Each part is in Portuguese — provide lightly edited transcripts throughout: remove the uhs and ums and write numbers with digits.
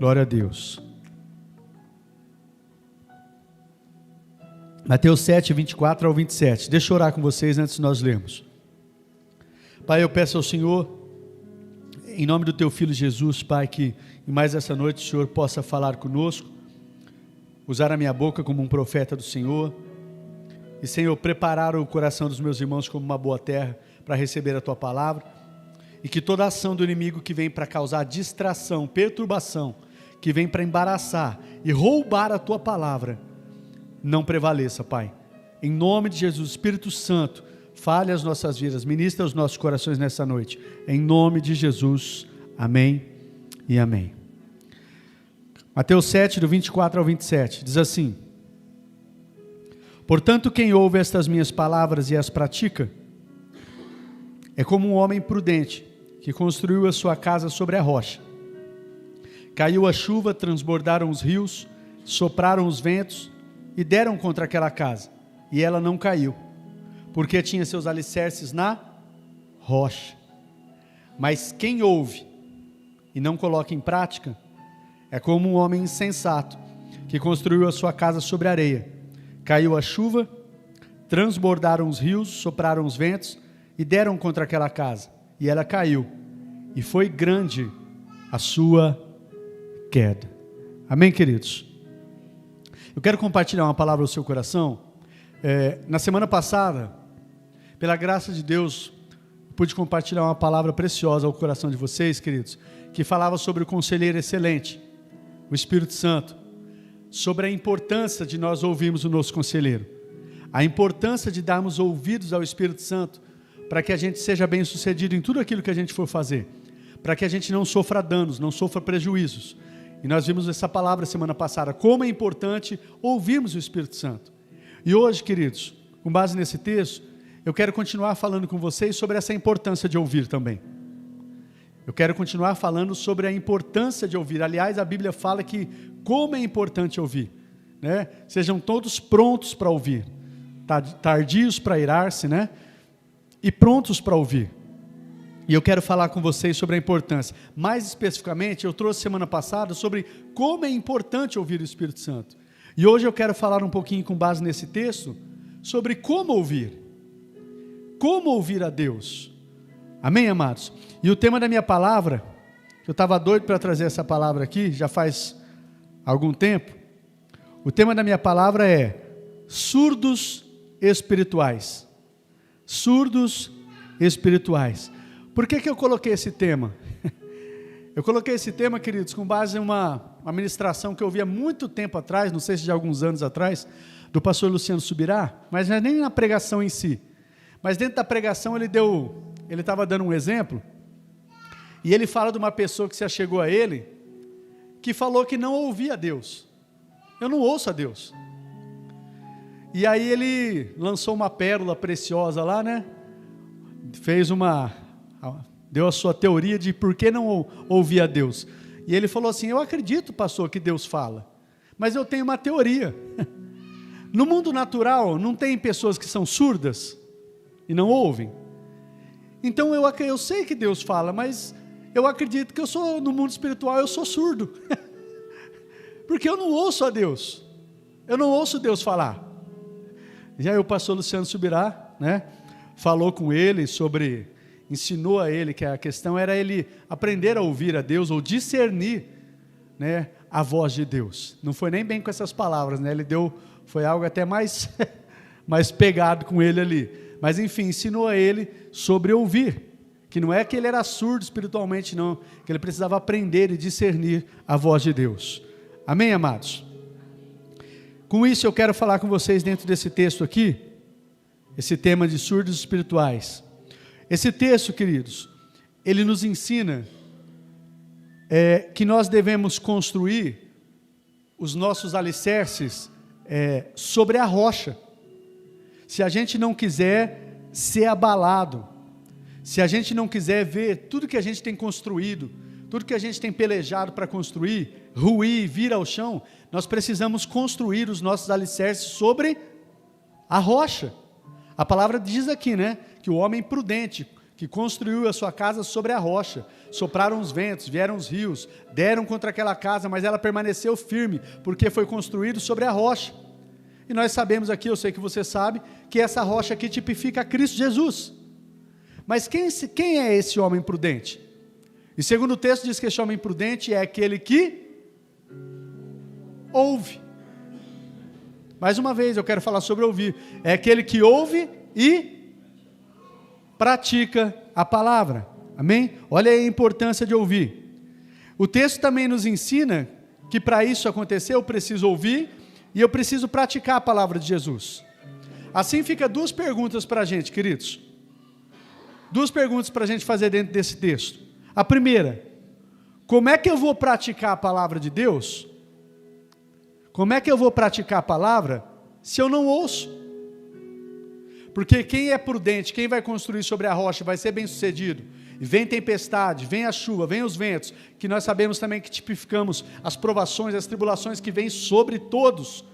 Glória a Deus. Mateus 7, 24 ao 27. Deixa eu orar com vocês antes de nós lermos. Pai, eu peço ao Senhor, em nome do Teu Filho Jesus, Pai, que em mais essa noite o Senhor possa falar conosco, usar a minha boca como um profeta do Senhor, e Senhor, preparar o coração dos meus irmãos como uma boa terra para receber a Tua palavra, e que toda ação do inimigo que vem para causar distração, perturbação, que vem para embaraçar e roubar a Tua palavra, não prevaleça, Pai. Em nome de Jesus, Espírito Santo, fale as nossas vidas, ministra os nossos corações nessa noite. Em nome de Jesus, amém e amém. Mateus 7, do 24 ao 27, diz assim: Portanto, quem ouve estas minhas palavras e as pratica, é como um homem prudente, que construiu a sua casa sobre a rocha. Caiu a chuva, transbordaram os rios, sopraram os ventos, e deram contra aquela casa, e ela não caiu, porque tinha seus alicerces na rocha. Mas quem ouve e não coloca em prática, é como um homem insensato, que construiu a sua casa sobre a areia. Caiu a chuva, transbordaram os rios, sopraram os ventos, e deram contra aquela casa, e ela caiu, e foi grande a sua queda. Amém, queridos? Eu quero compartilhar uma palavra no seu coração. Na semana passada, pela graça de Deus, pude compartilhar uma palavra preciosa ao coração de vocês, queridos, que falava sobre o conselheiro excelente, o Espírito Santo, sobre a importância de nós ouvirmos o nosso conselheiro, a importância de darmos ouvidos ao Espírito Santo, para que a gente seja bem sucedido em tudo aquilo que a gente for fazer, para que a gente não sofra danos, não sofra prejuízos. E nós vimos essa palavra semana passada, como é importante ouvirmos o Espírito Santo. E hoje, queridos, com base nesse texto, eu quero continuar falando com vocês sobre essa importância de ouvir também. Eu quero continuar falando sobre a importância de ouvir. Aliás, a Bíblia fala que como é importante ouvir, né? Sejam todos prontos para ouvir, tardios para irar-se, né? E prontos para ouvir. E eu quero falar com vocês sobre a importância. Mais especificamente, eu trouxe semana passada sobre como é importante ouvir o Espírito Santo. E hoje eu quero falar um pouquinho com base nesse texto, sobre como ouvir. Como ouvir a Deus. Amém, amados? E o tema da minha palavra, eu estava doido para trazer essa palavra aqui, já faz algum tempo. O tema da minha palavra é surdos espirituais. Surdos espirituais. Por que eu coloquei esse tema? Eu coloquei esse tema, queridos, com base em uma ministração que eu ouvi há muito tempo atrás, não sei se de alguns anos atrás, do pastor Luciano Subirá, mas não é nem na pregação em si. Mas dentro da pregação ele estava dando um exemplo, e ele fala de uma pessoa que se achegou a ele, que falou que não ouvia a Deus. Eu não ouço a Deus. E aí ele lançou uma pérola preciosa lá, né? Deu a sua teoria de por que não ouvir a Deus. E ele falou assim: eu acredito, pastor, que Deus fala, mas eu tenho uma teoria. No mundo natural, não tem pessoas que são surdas e não ouvem. Então eu sei que Deus fala, mas eu acredito que no mundo espiritual eu sou surdo. Porque eu não ouço a Deus. Eu não ouço Deus falar. E aí o pastor Luciano Subirá, né, falou com ele ensinou a ele que a questão era ele aprender a ouvir a Deus, ou discernir, né, a voz de Deus. Não foi nem bem com essas palavras, né? Foi algo até mais pegado com ele ali. Mas enfim, ensinou a ele sobre ouvir, que não é que ele era surdo espiritualmente não, que ele precisava aprender e discernir a voz de Deus. Amém, amados? Com isso eu quero falar com vocês dentro desse texto aqui, esse tema de surdos espirituais. Esse texto, queridos, ele nos ensina que nós devemos construir os nossos alicerces sobre a rocha. Se a gente não quiser ser abalado, se a gente não quiser ver tudo que a gente tem construído, tudo que a gente tem pelejado para construir, ruir, vir ao chão, nós precisamos construir os nossos alicerces sobre a rocha. A palavra diz aqui, né, que o homem prudente que construiu a sua casa sobre a rocha. Sopraram os ventos, vieram os rios, deram contra aquela casa, mas ela permaneceu firme, porque foi construído sobre a rocha. E nós sabemos aqui, eu sei que você sabe, que essa rocha aqui tipifica Cristo Jesus. Mas quem é esse homem prudente? E segundo o texto diz que esse homem prudente é aquele que ouve. Mais uma vez eu quero falar sobre ouvir. É aquele que ouve e pratica a palavra. Amém? Olha aí a importância de ouvir. O texto também nos ensina que para isso acontecer eu preciso ouvir e eu preciso praticar a palavra de Jesus. Assim fica duas perguntas para a gente, queridos. Duas perguntas para a gente fazer dentro desse texto. A primeira, como é que eu vou praticar a palavra de Deus? Como é que eu vou praticar a palavra se eu não ouço? Porque quem é prudente, quem vai construir sobre a rocha vai ser bem sucedido. E vem tempestade, vem a chuva, vem os ventos, que nós sabemos também que tipificamos as provações, as tribulações que vêm sobre todos.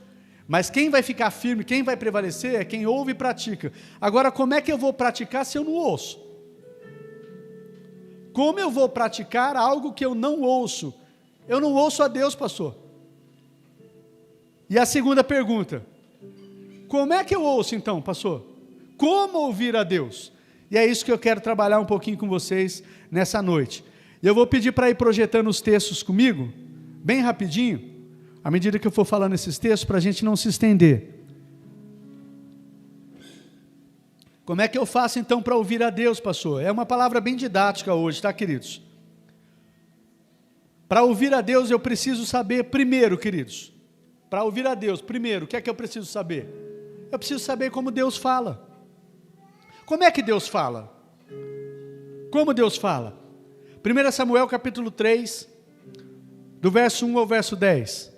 Mas quem vai ficar firme, quem vai prevalecer é quem ouve e pratica. Agora, como é que eu vou praticar se eu não ouço? Como eu vou praticar algo que eu não ouço? Eu não ouço a Deus, pastor. E a segunda pergunta, como é que eu ouço então, pastor? Como ouvir a Deus? E é isso que eu quero trabalhar um pouquinho com vocês nessa noite. E eu vou pedir para ir projetando os textos comigo, bem rapidinho, à medida que eu for falando esses textos, para a gente não se estender. Como é que eu faço então para ouvir a Deus, pastor? É uma palavra bem didática hoje, tá, queridos? Para ouvir a Deus eu preciso saber primeiro, queridos. Para ouvir a Deus, primeiro, o que é que eu preciso saber? Eu preciso saber como Deus fala. Como é que Deus fala? Como Deus fala? 1 Samuel capítulo 3, do verso 1 ao verso 10.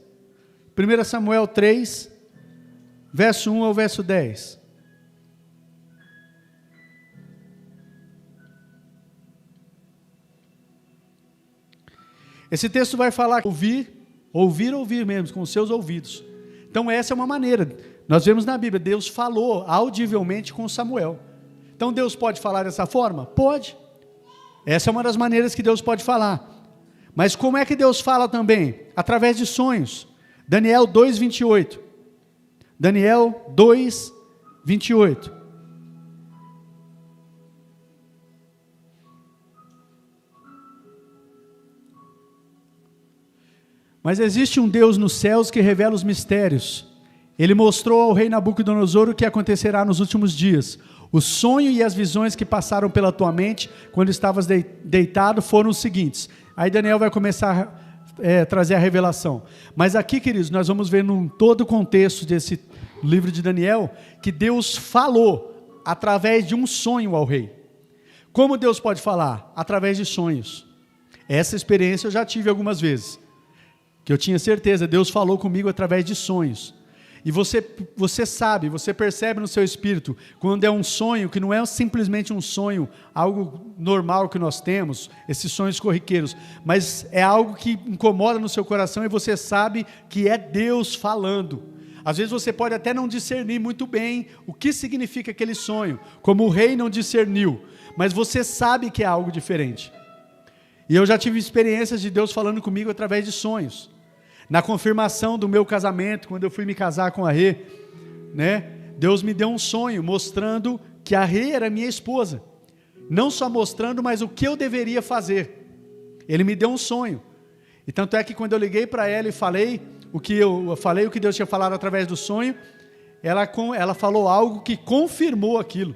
1 Samuel 3, verso 1 ao verso 10. Esse texto vai falar ouvir mesmo, com os seus ouvidos. Então essa é uma maneira. Nós vemos na Bíblia, Deus falou audivelmente com Samuel. Então Deus pode falar dessa forma? Pode. Essa é uma das maneiras que Deus pode falar. Mas como é que Deus fala também? Através de sonhos. Daniel 2, 28. Daniel 2, 28. Mas existe um Deus nos céus que revela os mistérios. Ele mostrou ao rei Nabucodonosor o que acontecerá nos últimos dias. O sonho e as visões que passaram pela tua mente, quando estavas deitado, foram os seguintes. Aí Daniel vai começar a trazer a revelação. Mas aqui, queridos, nós vamos ver em todo o contexto desse livro de Daniel, que Deus falou através de um sonho ao rei. Como Deus pode falar? Através de sonhos. Essa experiência eu já tive algumas vezes. Que eu tinha certeza, Deus falou comigo através de sonhos. E você sabe, você percebe no seu espírito, quando é um sonho, que não é simplesmente um sonho, algo normal que nós temos, esses sonhos corriqueiros, mas é algo que incomoda no seu coração e você sabe que é Deus falando. Às vezes você pode até não discernir muito bem o que significa aquele sonho, como o rei não discerniu, mas você sabe que é algo diferente. E eu já tive experiências de Deus falando comigo através de sonhos. Na confirmação do meu casamento, quando eu fui me casar com a Rê, né, Deus me deu um sonho mostrando que a Rê era minha esposa. Não só mostrando, mas o que eu deveria fazer. Ele me deu um sonho. E tanto é que quando eu liguei para ela e falei o que Deus tinha falado através do sonho, ela falou algo que confirmou aquilo.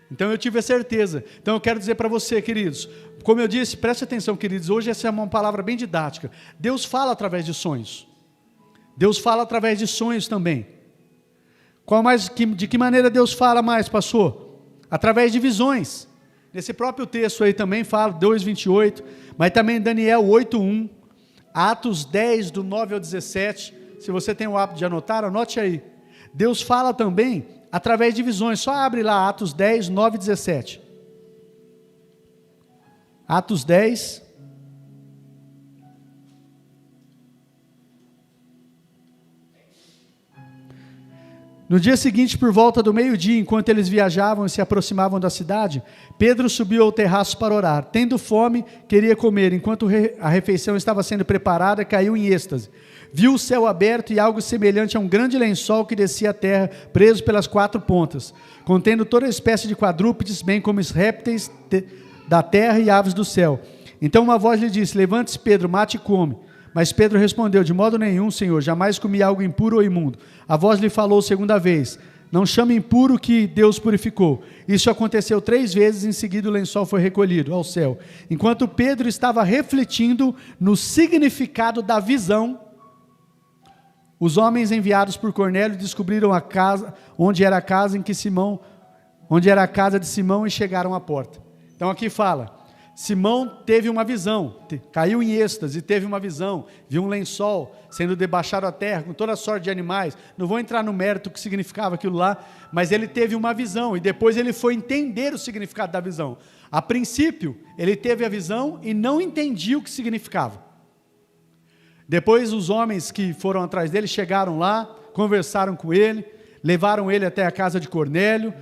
Então eu tive a certeza. Então eu quero dizer para você, queridos, como eu disse, preste atenção, queridos, hoje essa é uma palavra bem didática. Deus fala através de sonhos. Deus fala através de sonhos também. De que maneira Deus fala mais, pastor? Através de visões. Nesse próprio texto aí também fala, 2:28, mas também Daniel 8:1, Atos 10, do 9 ao 17. Se você tem o hábito de anotar, anote aí. Deus fala também através de visões. Só abre lá Atos 10, 9 e 17. Atos 10. No dia seguinte, por volta do meio-dia, enquanto eles viajavam e se aproximavam da cidade, Pedro subiu ao terraço para orar. Tendo fome, queria comer. Enquanto a refeição estava sendo preparada, caiu em êxtase. Viu o céu aberto e algo semelhante a um grande lençol que descia à terra, preso pelas 4 pontas, contendo toda espécie de quadrúpedes, bem como os répteis da terra e aves do céu. Então uma voz lhe disse: levante-se, Pedro, mate e come. Mas Pedro respondeu: de modo nenhum, Senhor, jamais comi algo impuro ou imundo. A voz lhe falou segunda vez: não chame impuro o que Deus purificou. Isso aconteceu 3 vezes, em seguida o lençol foi recolhido ao céu. Enquanto Pedro estava refletindo no significado da visão, os homens enviados por Cornélio descobriram a casa, onde era a casa de Simão, e chegaram à porta. Então aqui fala, Simão teve uma visão, caiu em êxtase, teve uma visão, viu um lençol sendo debaixado à terra, com toda sorte de animais. Não vou entrar no mérito que significava aquilo lá, mas ele teve uma visão, e depois ele foi entender o significado da visão. A princípio, ele teve a visão e não entendia o que significava. Depois os homens que foram atrás dele chegaram lá, conversaram com ele, levaram ele até a casa de Cornélio,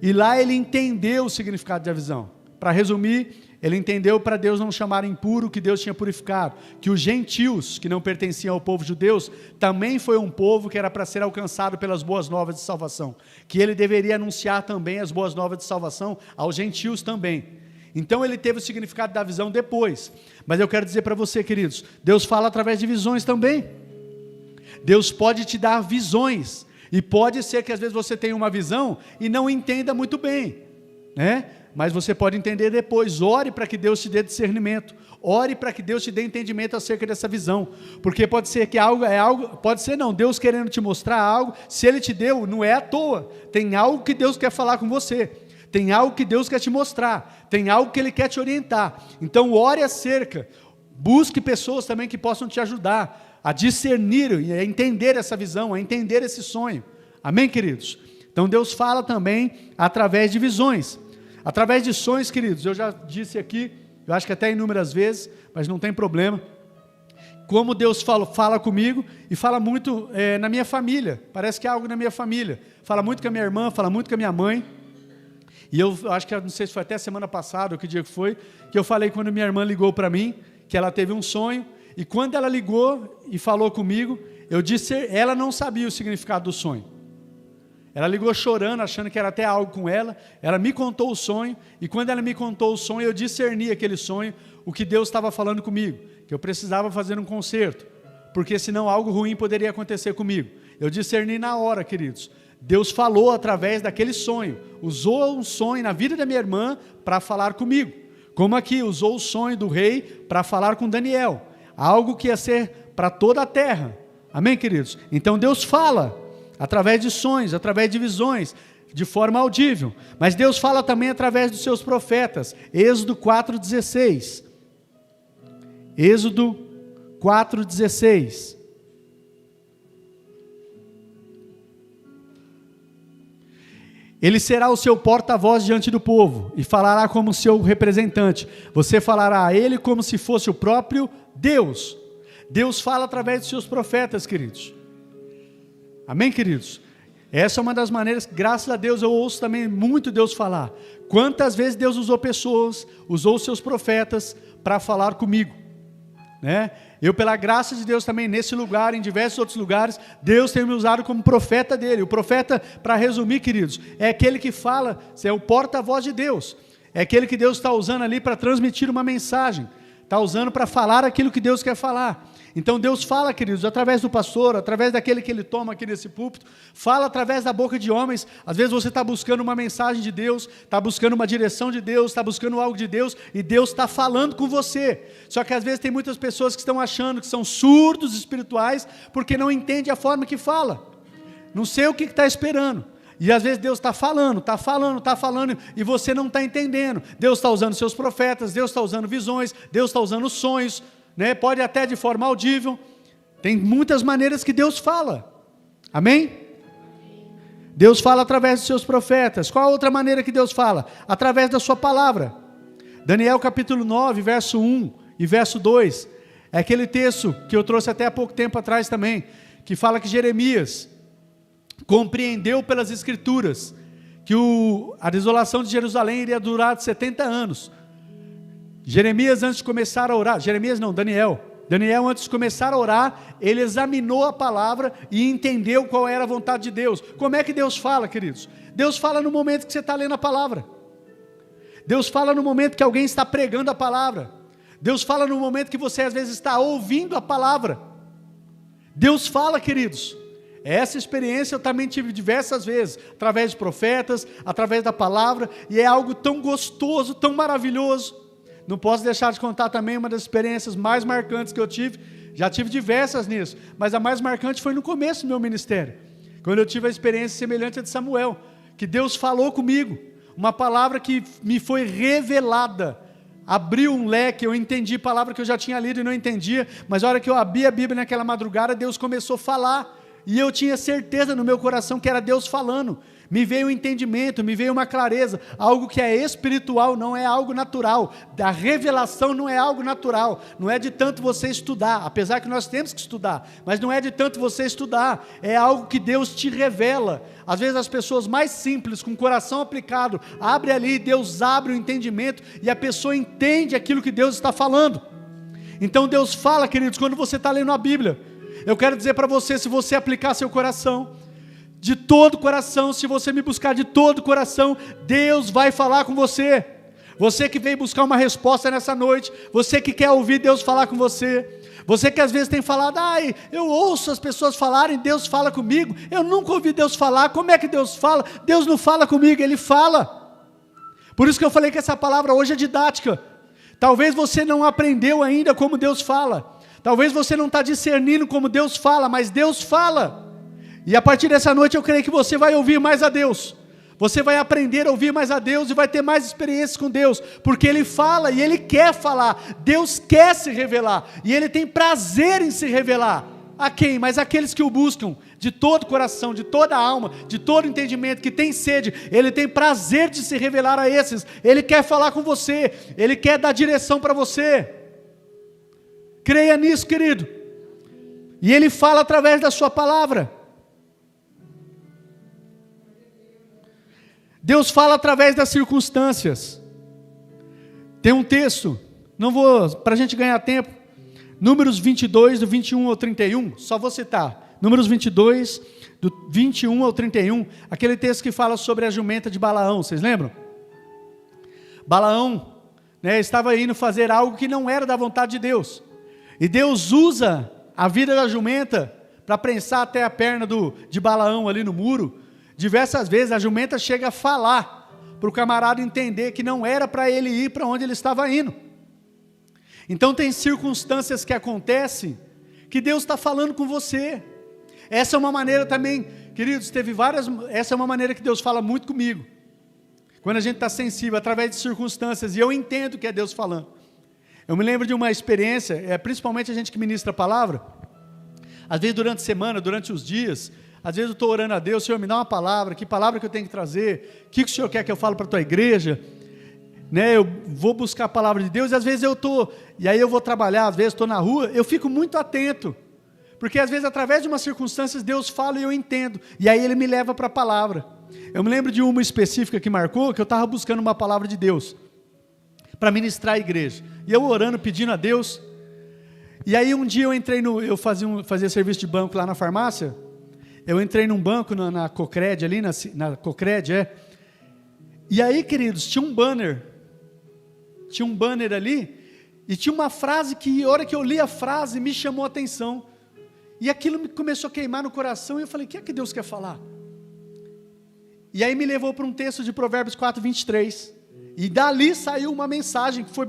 e lá ele entendeu o significado da visão. Para resumir, ele entendeu para Deus não chamar impuro o que Deus tinha purificado, que os gentios, que não pertenciam ao povo judeu, também foi um povo que era para ser alcançado pelas boas novas de salvação, que ele deveria anunciar também as boas novas de salvação aos gentios também. Então ele teve o significado da visão depois. Mas eu quero dizer para você, queridos, Deus fala através de visões também. Deus pode te dar visões, e pode ser que às vezes você tenha uma visão e não entenda muito bem, né? Mas você pode entender depois. Ore para que Deus te dê discernimento, ore para que Deus te dê entendimento acerca dessa visão, porque pode ser que pode ser não, Deus querendo te mostrar algo. Se Ele te deu, não é à toa, tem algo que Deus quer falar com você, tem algo que Deus quer te mostrar, tem algo que Ele quer te orientar. Então ore acerca, busque pessoas também que possam te ajudar a discernir e a entender essa visão, a entender esse sonho. Amém, queridos? Então Deus fala também através de visões, através de sonhos, queridos. Eu já disse aqui, eu acho que até inúmeras vezes, mas não tem problema, como Deus fala comigo, e fala muito na minha família. Parece que é algo na minha família, fala muito com a minha irmã, fala muito com a minha mãe. E eu acho que, não sei se foi até semana passada, ou que dia que foi, que eu falei quando minha irmã ligou para mim, que ela teve um sonho, e quando ela ligou e falou comigo, eu disse, ela não sabia o significado do sonho. Ela ligou chorando, achando que era até algo com ela, ela me contou o sonho, e quando ela me contou o sonho, eu discerni aquele sonho, o que Deus estava falando comigo, que eu precisava fazer um conserto, porque senão algo ruim poderia acontecer comigo. Eu discerni na hora, queridos. Deus falou através daquele sonho, usou um sonho na vida da minha irmã para falar comigo, como aqui usou o sonho do rei para falar com Daniel, algo que ia ser para toda a terra. Amém, queridos? Então Deus fala através de sonhos, através de visões, de forma audível, mas Deus fala também através dos seus profetas. Êxodo 4,16, Êxodo 4,16, ele será o seu porta-voz diante do povo, e falará como seu representante. Você falará a ele como se fosse o próprio Deus. Deus fala através dos seus profetas, queridos. Amém, queridos? Essa é uma das maneiras, graças a Deus, eu ouço também muito Deus falar. Quantas vezes Deus usou pessoas, usou os seus profetas para falar comigo, né? Eu, pela graça de Deus também, nesse lugar, em diversos outros lugares, Deus tem me usado como profeta dele. O profeta, para resumir, queridos, é aquele que fala, é o porta-voz de Deus, é aquele que Deus está usando ali para transmitir uma mensagem, está usando para falar aquilo que Deus quer falar. Então Deus fala, queridos, através do pastor, através daquele que ele toma aqui nesse púlpito, fala através da boca de homens. Às vezes você está buscando uma mensagem de Deus, está buscando uma direção de Deus, está buscando algo de Deus, e Deus está falando com você. Só que às vezes tem muitas pessoas que estão achando que são surdos espirituais, porque não entendem a forma que fala, não sei o que está esperando. E às vezes Deus está falando, e você não está entendendo. Deus está usando seus profetas, Deus está usando visões, Deus está usando sonhos, né? Pode até de forma audível. Tem muitas maneiras que Deus fala. Amém? Deus fala através dos seus profetas. Qual a outra maneira que Deus fala? Através da sua palavra. Daniel capítulo 9, verso 1 e verso 2. É aquele texto que eu trouxe até há pouco tempo atrás também, que fala que Jeremias, compreendeu pelas Escrituras que a desolação de Jerusalém iria durar 70 anos. Jeremias, antes de começar a orar, Daniel, antes de começar a orar, ele examinou a palavra e entendeu qual era a vontade de Deus. Como é que Deus fala, queridos? Deus fala no momento que você está lendo a palavra. Deus fala no momento que alguém está pregando a palavra. Deus fala no momento que você às vezes está ouvindo a palavra. Deus fala, queridos. Essa experiência eu também tive diversas vezes, através de profetas, através da palavra, e é algo tão gostoso, tão maravilhoso. Não posso deixar de contar também uma das experiências mais marcantes que eu tive. Já tive diversas nisso, mas a mais marcante foi no começo do meu ministério, quando eu tive a experiência semelhante à de Samuel, que Deus falou comigo, uma palavra que me foi revelada, abriu um leque, eu entendi palavra que eu já tinha lido e não entendia, mas a hora que eu abri a Bíblia naquela madrugada, Deus começou a falar, e eu tinha certeza no meu coração que era Deus falando. Me veio um entendimento, me veio uma clareza, algo que é espiritual, não é algo natural. A revelação não é algo natural, não é de tanto você estudar, apesar que nós temos que estudar, mas não é de tanto você estudar, é algo que Deus te revela. Às vezes as pessoas mais simples, com o coração aplicado, abre ali, Deus abre o entendimento e a pessoa entende aquilo que Deus está falando. Então Deus fala, queridos, quando você está lendo a Bíblia. Eu quero dizer para você, se você aplicar seu coração, de todo o coração, se você me buscar de todo o coração, Deus vai falar com você. Você que veio buscar uma resposta nessa noite, você que quer ouvir Deus falar com você, você que às vezes tem falado, eu ouço as pessoas falarem, Deus fala comigo, eu nunca ouvi Deus falar, como é que Deus fala? Deus não fala comigo, Ele fala. Por isso que eu falei que essa palavra hoje é didática. Talvez você não aprendeu ainda como Deus fala, talvez você não está discernindo como Deus fala, mas Deus fala. E a partir dessa noite eu creio que você vai ouvir mais a Deus. Você vai aprender a ouvir mais a Deus e vai ter mais experiências com Deus, porque Ele fala e Ele quer falar. Deus quer se revelar e Ele tem prazer em se revelar. A quem? Mas aqueles que o buscam de todo o coração, de toda a alma, de todo o entendimento, que tem sede. Ele tem prazer de se revelar a esses. Ele quer falar com você, Ele quer dar direção para você. Creia nisso, querido. E Ele fala através da sua palavra. Deus fala através das circunstâncias. Tem um texto, não vou, para a gente ganhar tempo, Números 22, do 21 ao 31, só vou citar, Números 22, do 21 ao 31, aquele texto que fala sobre a jumenta de Balaão, vocês lembram? Balaão, estava indo fazer algo que não era da vontade de Deus, e Deus usa a vida da jumenta para prensar até a perna de Balaão ali no muro. Diversas vezes a jumenta chega a falar para o camarada entender que não era para ele ir para onde ele estava indo. Então tem circunstâncias que acontecem que Deus está falando com você. Essa é uma maneira também, queridos, essa é uma maneira que Deus fala muito comigo. Quando a gente está sensível através de circunstâncias, e eu entendo que é Deus falando. Eu me lembro de uma experiência, principalmente a gente que ministra a palavra, às vezes durante a semana, durante os dias, às vezes eu estou orando a Deus, Senhor, me dá uma palavra, que palavra que eu tenho que trazer, o que o Senhor quer que eu fale para a tua igreja, eu vou buscar a palavra de Deus, e às vezes e aí eu vou trabalhar, às vezes estou na rua, eu fico muito atento, porque às vezes através de umas circunstâncias Deus fala e eu entendo, e aí Ele me leva para a palavra. Eu me lembro de uma específica que marcou, que eu estava buscando uma palavra de Deus, para ministrar a igreja, e eu orando, pedindo a Deus, e aí um dia eu entrei eu fazia serviço de banco lá na farmácia, eu entrei num banco na Cocred, ali na Cocred, e aí, queridos, tinha um banner ali, e tinha uma frase que, a hora que eu li a frase, me chamou a atenção, e aquilo começou a queimar no coração, e eu falei, o que é que Deus quer falar? E aí me levou para um texto de Provérbios 4, 23, e dali saiu uma mensagem que foi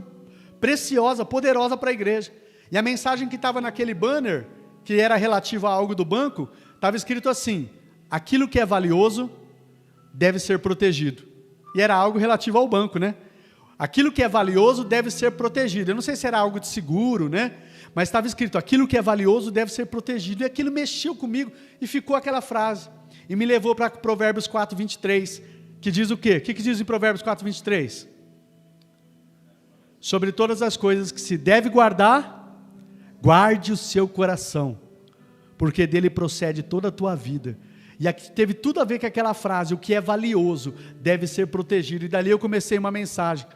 preciosa, poderosa para a igreja, e a mensagem que estava naquele banner, que era relativa a algo do banco, estava escrito assim, aquilo que é valioso deve ser protegido, e era algo relativo ao banco, aquilo que é valioso deve ser protegido, eu não sei se era algo de seguro, mas estava escrito, aquilo que é valioso deve ser protegido, e aquilo mexeu comigo, e ficou aquela frase, e me levou para Provérbios 4, 23, que diz o quê? O que diz em Provérbios 4, 23? Sobre todas as coisas que se deve guardar, guarde o seu coração, porque dele procede toda a tua vida. E aqui teve tudo a ver com aquela frase: o que é valioso deve ser protegido. E dali eu comecei uma mensagem.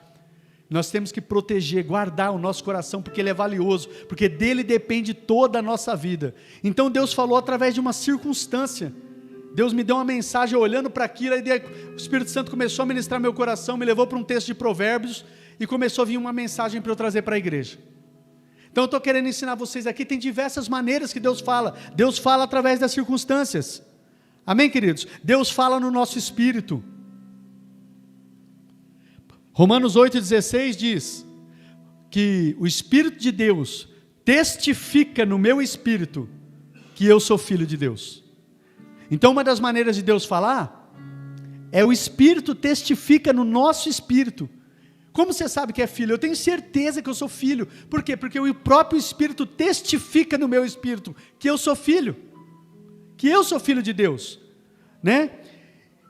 Nós temos que proteger, guardar o nosso coração, porque ele é valioso, porque dele depende toda a nossa vida. Então Deus falou através de uma circunstância. Deus me deu uma mensagem olhando para aquilo, aí o Espírito Santo começou a ministrar meu coração, me levou para um texto de Provérbios, e começou a vir uma mensagem para eu trazer para a igreja. Então eu estou querendo ensinar vocês aqui, tem diversas maneiras que Deus fala através das circunstâncias, amém, queridos? Deus fala no nosso espírito. Romanos 8,16 diz, que o Espírito de Deus testifica no meu espírito, que eu sou filho de Deus. Então uma das maneiras de Deus falar, é o Espírito testifica no nosso espírito. Como você sabe que é filho? Eu tenho certeza que eu sou filho. Por quê? Porque o próprio Espírito testifica no meu espírito que eu sou filho. Que eu sou filho de Deus. Né?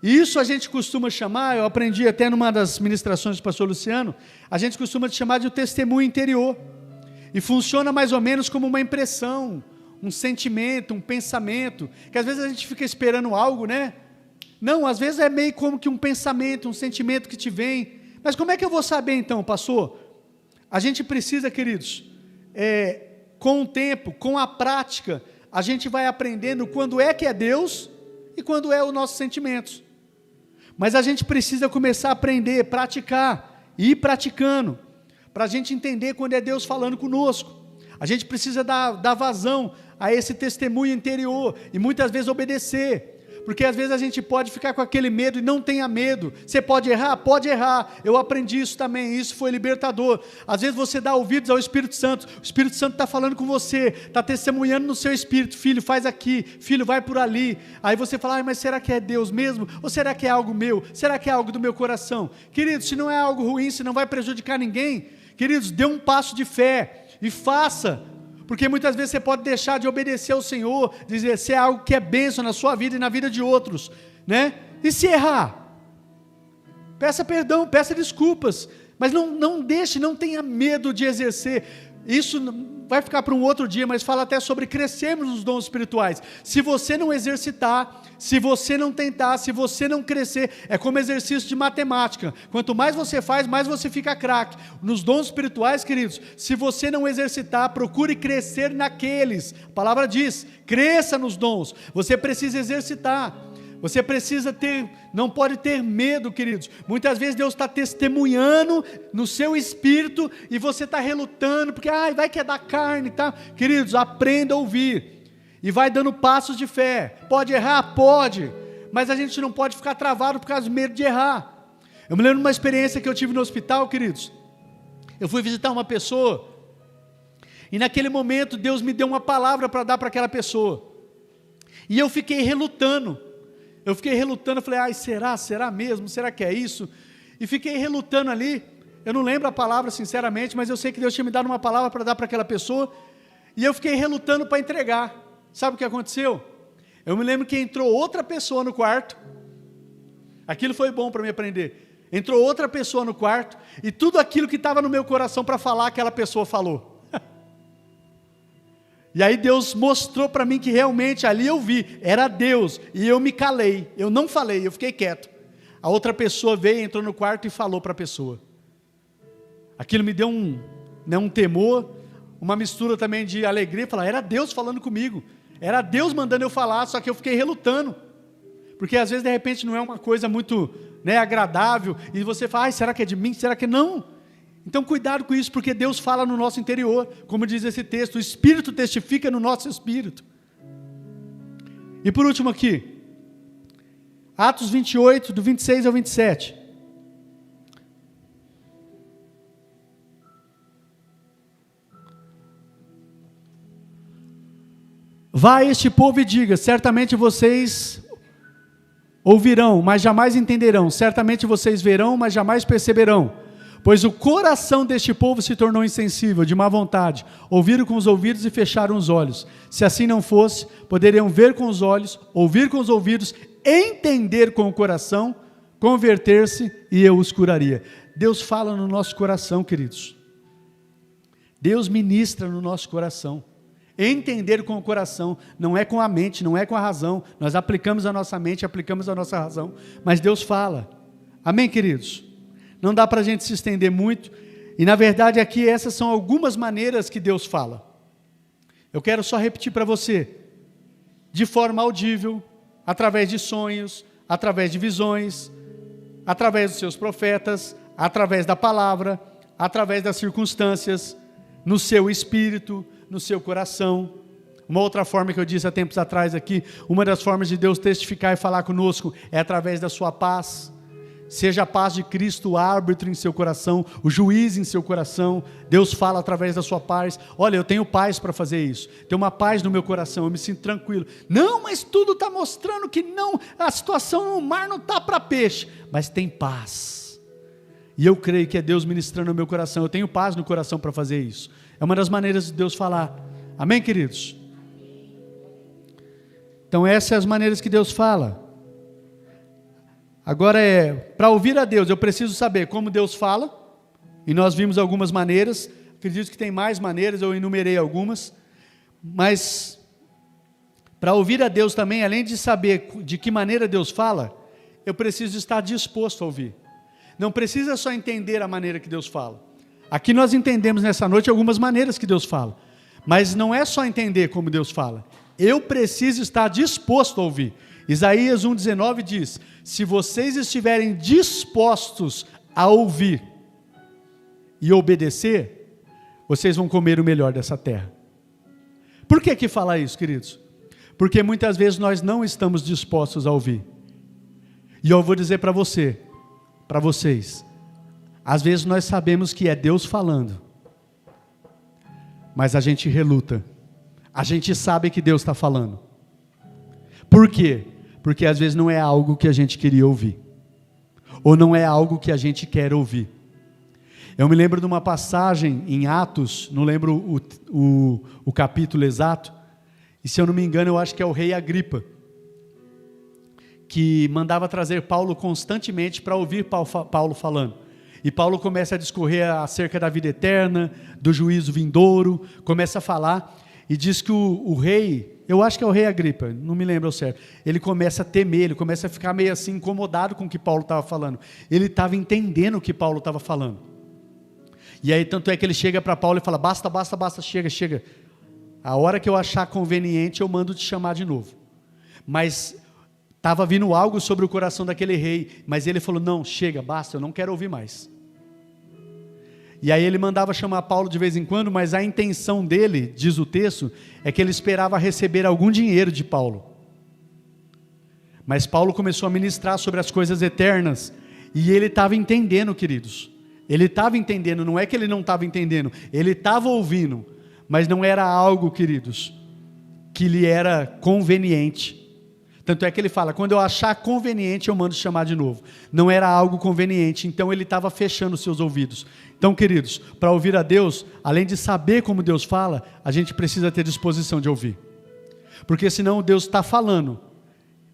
E isso a gente costuma chamar, eu aprendi até numa das ministrações do pastor Luciano, a gente costuma chamar de o testemunho interior. E funciona mais ou menos como uma impressão, um sentimento, um pensamento, que às vezes a gente fica esperando algo, né? Não, às vezes é meio como que um pensamento, um sentimento que te vem. Mas como é que eu vou saber então, pastor? A gente precisa, queridos, com o tempo, com a prática, a gente vai aprendendo quando é que é Deus e quando é os nossos sentimentos. Mas a gente precisa começar a aprender, praticar, e ir praticando, para a gente entender quando é Deus falando conosco. A gente precisa dar vazão a esse testemunho interior, e muitas vezes obedecer. Porque às vezes a gente pode ficar com aquele medo, e não tenha medo. Você pode errar? Pode errar. Eu aprendi isso também, isso foi libertador. Às vezes você dá ouvidos ao Espírito Santo, o Espírito Santo está falando com você, está testemunhando no seu espírito: filho, faz aqui, filho, vai por ali. Aí você fala: mas será que é Deus mesmo? Ou será que é algo meu? Será que é algo do meu coração? Queridos, se não é algo ruim, se não vai prejudicar ninguém, queridos, dê um passo de fé e faça. Porque muitas vezes você pode deixar de obedecer ao Senhor, de exercer algo que é bênção na sua vida e na vida de outros, né? E se errar, peça perdão, peça desculpas, mas não deixe, não tenha medo de exercer. Isso vai ficar para um outro dia, mas fala até sobre crescermos nos dons espirituais. Se você não exercitar, se você não tentar, se você não crescer, é como exercício de matemática. Quanto mais você faz, mais você fica craque. Nos dons espirituais, queridos, se você não exercitar, procure crescer naqueles. A palavra diz: cresça nos dons. Você precisa exercitar. Você precisa não pode ter medo, queridos. Muitas vezes Deus está testemunhando no seu espírito e você está relutando, porque vai que é da carne, tá? Queridos, aprenda a ouvir e vai dando passos de fé. Pode errar? Pode, mas a gente não pode ficar travado por causa do medo de errar. Eu me lembro de uma experiência que eu tive no hospital, queridos. Eu fui visitar uma pessoa e naquele momento Deus me deu uma palavra para dar para aquela pessoa e eu fiquei relutando. Eu falei: será mesmo? Será que é isso? E fiquei relutando ali. Eu não lembro a palavra sinceramente, mas eu sei que Deus tinha me dado uma palavra para dar para aquela pessoa, e eu fiquei relutando para entregar. Sabe o que aconteceu? Eu me lembro que entrou outra pessoa no quarto. Aquilo foi bom para mim aprender. Entrou outra pessoa no quarto, e tudo aquilo que estava no meu coração para falar, aquela pessoa falou. E aí Deus mostrou para mim que realmente ali eu vi, era Deus, e eu me calei, eu não falei, eu fiquei quieto. A outra pessoa veio, entrou no quarto e falou para a pessoa. Aquilo me deu um temor, uma mistura também de alegria, falar: era Deus falando comigo, era Deus mandando eu falar, só que eu fiquei relutando, porque às vezes de repente não é uma coisa muito, né, agradável, e você fala: será que é de mim? Será que não? Então cuidado com isso, porque Deus fala no nosso interior, como diz esse texto, o Espírito testifica no nosso espírito. E por último aqui, Atos 28, do 26 ao 27. Vá a este povo e diga: certamente vocês ouvirão, mas jamais entenderão, certamente vocês verão, mas jamais perceberão. Pois o coração deste povo se tornou insensível, de má vontade, ouviram com os ouvidos e fecharam os olhos. Se assim não fosse, poderiam ver com os olhos, ouvir com os ouvidos, entender com o coração, converter-se e eu os curaria. Deus fala no nosso coração, queridos. Deus ministra no nosso coração. Entender com o coração, não é com a mente, não é com a razão. Nós aplicamos a nossa mente, aplicamos a nossa razão, mas Deus fala. Amém, queridos? Não dá para a gente se estender muito, e na verdade aqui essas são algumas maneiras que Deus fala. Eu quero só repetir para você, de forma audível, através de sonhos, através de visões, através dos seus profetas, através da palavra, através das circunstâncias, no seu espírito, no seu coração. Uma outra forma que eu disse há tempos atrás aqui, uma das formas de Deus testificar e falar conosco é através da sua paz. Seja a paz de Cristo o árbitro em seu coração, o juiz em seu coração. Deus fala através da sua paz. Olha, eu tenho paz para fazer isso. Tenho uma paz no meu coração, eu me sinto tranquilo. Não, mas tudo está mostrando que não, a situação no mar não está para peixe. Mas tem paz. E eu creio que é Deus ministrando no meu coração. Eu tenho paz no coração para fazer isso. É uma das maneiras de Deus falar. Amém, queridos? Então essas são as maneiras que Deus fala. Agora para ouvir a Deus, eu preciso saber como Deus fala, e nós vimos algumas maneiras, acredito que tem mais maneiras, eu enumerei algumas, mas para ouvir a Deus também, além de saber de que maneira Deus fala, eu preciso estar disposto a ouvir. Não precisa só entender a maneira que Deus fala. Aqui nós entendemos nessa noite algumas maneiras que Deus fala, mas não é só entender como Deus fala, eu preciso estar disposto a ouvir. Isaías 1,19 diz, se vocês estiverem dispostos a ouvir e obedecer, vocês vão comer o melhor dessa terra. Por que fala isso, queridos? Porque muitas vezes nós não estamos dispostos a ouvir. E eu vou dizer para vocês, às vezes nós sabemos que é Deus falando, mas a gente reluta, a gente sabe que Deus está falando. Por quê? Porque às vezes não é algo que a gente queria ouvir, ou não é algo que a gente quer ouvir. Eu me lembro de uma passagem em Atos, não lembro o capítulo exato, e se eu não me engano eu acho que é o rei Agripa, que mandava trazer Paulo constantemente para ouvir Paulo falando. E Paulo começa a discorrer acerca da vida eterna, do juízo vindouro, começa a falar, e diz que o rei, eu acho que é o rei Agripa, não me lembro ao certo, ele começa a temer, ele começa a ficar meio assim incomodado com o que Paulo estava falando. Ele estava entendendo o que Paulo estava falando. E aí tanto é que ele chega para Paulo e fala, basta, chega. A hora que eu achar conveniente eu mando te chamar de novo. Mas estava vindo algo sobre o coração daquele rei, mas ele falou, não, chega, basta, eu não quero ouvir mais. E aí ele mandava chamar Paulo de vez em quando, mas a intenção dele, diz o texto, é que ele esperava receber algum dinheiro de Paulo. Mas Paulo começou a ministrar sobre as coisas eternas, e ele estava entendendo, queridos. Ele estava entendendo, não é que ele não estava entendendo, ele estava ouvindo, mas não era algo, queridos, que lhe era conveniente. Tanto é que ele fala, quando eu achar conveniente eu mando chamar de novo. Não era algo conveniente, então ele estava fechando os seus ouvidos. Então, queridos, para ouvir a Deus, além de saber como Deus fala, a gente precisa ter disposição de ouvir. Porque senão Deus está falando,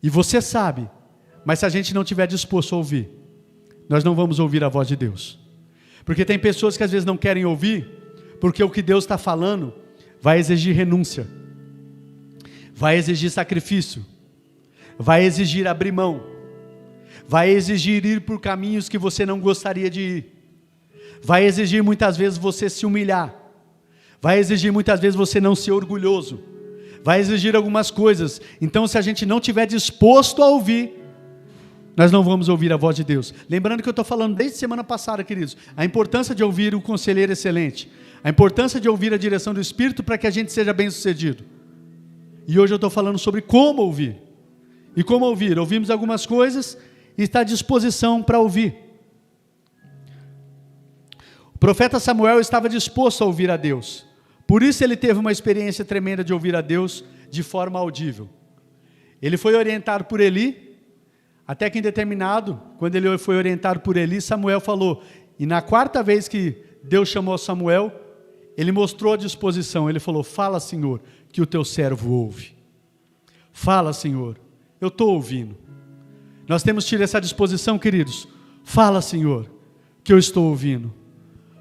e você sabe, mas se a gente não estiver disposto a ouvir, nós não vamos ouvir a voz de Deus. Porque tem pessoas que às vezes não querem ouvir, porque o que Deus está falando vai exigir renúncia, vai exigir sacrifício, vai exigir abrir mão, vai exigir ir por caminhos que você não gostaria de ir, vai exigir muitas vezes você se humilhar, vai exigir muitas vezes você não ser orgulhoso, vai exigir algumas coisas. Então se a gente não estiver disposto a ouvir, nós não vamos ouvir a voz de Deus. Lembrando que eu estou falando desde semana passada, queridos, a importância de ouvir o conselheiro excelente, a importância de ouvir a direção do Espírito para que a gente seja bem sucedido. E hoje eu estou falando sobre como ouvir. E como ouvir? Ouvimos algumas coisas e está à disposição para ouvir. O profeta Samuel estava disposto a ouvir a Deus. Por isso ele teve uma experiência tremenda de ouvir a Deus de forma audível. Ele foi orientado por Eli, até que em determinado, quando ele foi orientado por Eli, Samuel falou, e na quarta vez que Deus chamou Samuel, ele mostrou a disposição, ele falou, fala, Senhor, que o teu servo ouve. Fala, Senhor, eu estou ouvindo. Nós temos tido essa disposição, queridos. Fala, Senhor, que eu estou ouvindo.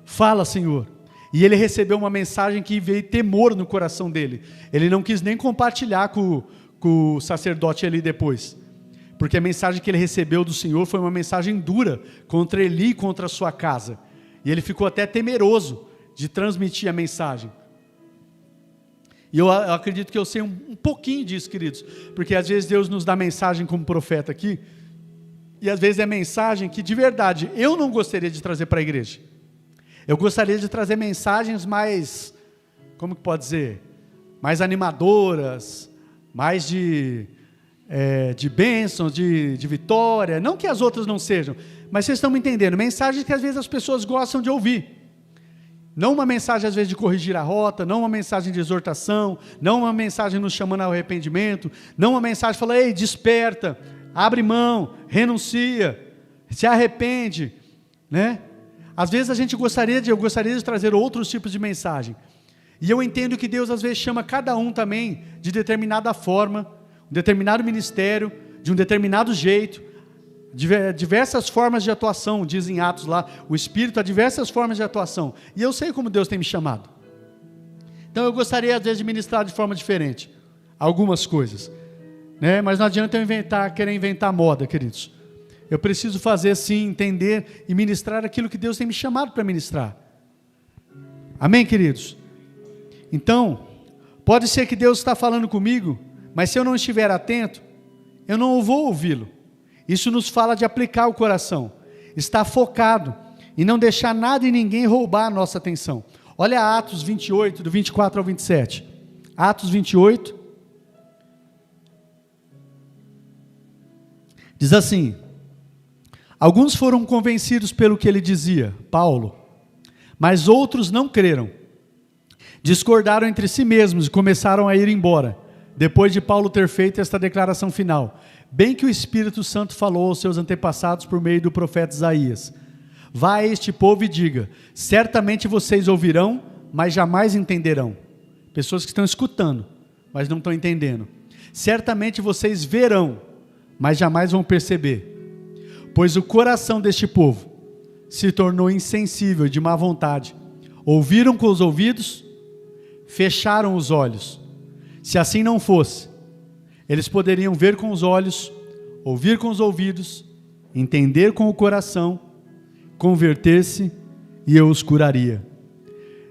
Fala, Senhor. E ele recebeu uma mensagem que veio temor no coração dele. Ele não quis nem compartilhar com o sacerdote ali depois. Porque a mensagem que ele recebeu do Senhor foi uma mensagem dura contra Eli e contra a sua casa. E ele ficou até temeroso de transmitir a mensagem. E eu acredito que eu sei um pouquinho disso, queridos. Porque às vezes Deus nos dá mensagem como profeta aqui. E às vezes é mensagem que de verdade eu não gostaria de trazer para a igreja. Eu gostaria de trazer mensagens mais, como que pode dizer? Mais animadoras, mais de bênçãos, de vitória. Não que as outras não sejam, mas vocês estão me entendendo. Mensagens que às vezes as pessoas gostam de ouvir. Não uma mensagem às vezes de corrigir a rota, não uma mensagem de exortação, não uma mensagem nos chamando ao arrependimento, não uma mensagem falando, ei, desperta, abre mão, renuncia, se arrepende, né? Às vezes eu gostaria de trazer outros tipos de mensagem. E eu entendo que Deus às vezes chama cada um também de determinada forma, um determinado ministério, de um determinado jeito, diversas formas de atuação, dizem Atos lá, o Espírito há diversas formas de atuação. E eu sei como Deus tem me chamado. Então eu gostaria às vezes de ministrar de forma diferente, algumas coisas, né? Mas não adianta eu querer inventar moda, queridos. Eu preciso fazer sim, entender e ministrar aquilo que Deus tem me chamado para ministrar. Amém, queridos? Então, pode ser que Deus está falando comigo, mas se eu não estiver atento, eu não vou ouvi-lo. Isso nos fala de aplicar o coração, estar focado e não deixar nada e ninguém roubar a nossa atenção. Olha Atos 28, do 24 ao 27. Atos 28. Diz assim: alguns foram convencidos pelo que ele dizia, Paulo, mas outros não creram. Discordaram entre si mesmos e começaram a ir embora, depois de Paulo ter feito esta declaração final, bem que o Espírito Santo falou aos seus antepassados por meio do profeta Isaías: vá a este povo e diga, certamente vocês ouvirão, mas jamais entenderão. Pessoas que estão escutando, mas não estão entendendo. Certamente vocês verão, mas jamais vão perceber. Pois o coração deste povo se tornou insensível e de má vontade. Ouviram com os ouvidos, fecharam os olhos. Se assim não fosse, eles poderiam ver com os olhos, ouvir com os ouvidos, entender com o coração, converter-se e eu os curaria.